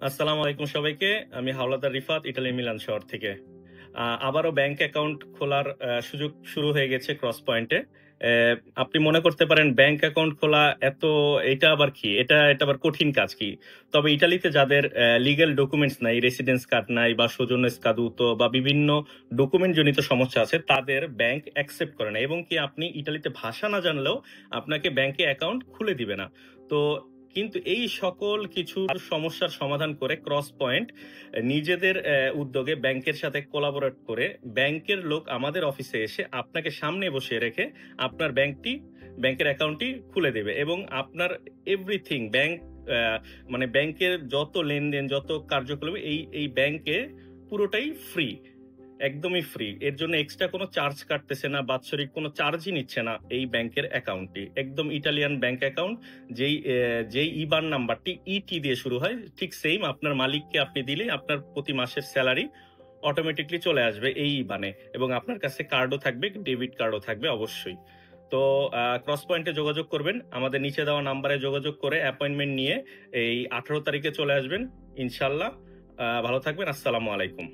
আসসালামু আলাইকুম সবাইকে। আমি হাওলাদার রিফাত, ইটালি মিলান শহর থেকে। আবারও ব্যাংক অ্যাকাউন্ট খোলার সুযোগ শুরু হয়ে গেছে ক্রস পয়েন্টে। আপনি মনে করতে পারেন ব্যাংক অ্যাকাউন্ট খোলা এটা আবার কি? এটা আবার কঠিন কাজ কি? তবে ইটালিতে যাদের লিগ্যাল ডকুমেন্টস নাই, রেসিডেন্স কার্ড নাই বা সৌজন্য স্কাদুতো বা বিভিন্ন ডকুমেন্ট জনিত সমস্যা আছে, তাদের ব্যাংক অ্যাকসেপ্ট করে না এবং কি আপনি ইটালিতে ভাষা না জানলেও আপনাকে ব্যাংকে অ্যাকাউন্ট খুলে দিবে না। তো কিন্তু এই সকল কিছু সমস্যার সমাধান করে ক্রস পয়েন্ট নিজেদের উদ্যোগে ব্যাংকের সাথে কোলাবোরেট করে ব্যাংকের লোক আমাদের অফিসে এসে আপনাকে সামনে বসিয়ে রেখে আপনার ব্যাংকের অ্যাকাউন্টটি খুলে দেবে এবং আপনার এভরিথিং মানে ব্যাংকের যত লেনদেন যত কার্যক্রম এই ব্যাংকে পুরোটাই ফ্রি, একদমই ফ্রি। এর জন্য এক্সট্রা কোনো চার্জ কাটতেছে না, বাৎসরিক কোনো চার্জই নিচ্ছে না। এই ব্যাংকের অ্যাকাউন্টটি একদম ইটালিয়ান ব্যাংক অ্যাকাউন্ট। যেই ইবান নাম্বারটি ইটি দিয়ে শুরু হয়, ঠিক সেম আপনার মালিককে আপনি দিলেই আপনার প্রতি মাসের স্যালারি অটোমেটিকলি চলে আসবে এই ইবানে এবং আপনার কাছে কার্ডও থাকবে, ডেবিট কার্ডও থাকবে অবশ্যই। তো ক্রস পয়েন্টে যোগাযোগ করবেন, আমাদের নিচে দেওয়া নাম্বারে যোগাযোগ করে অ্যাপয়েন্টমেন্ট নিয়ে এই 18 তারিখে চলে আসবেন ইনশাল্লাহ। ভালো থাকবেন। আসসালামু আলাইকুম।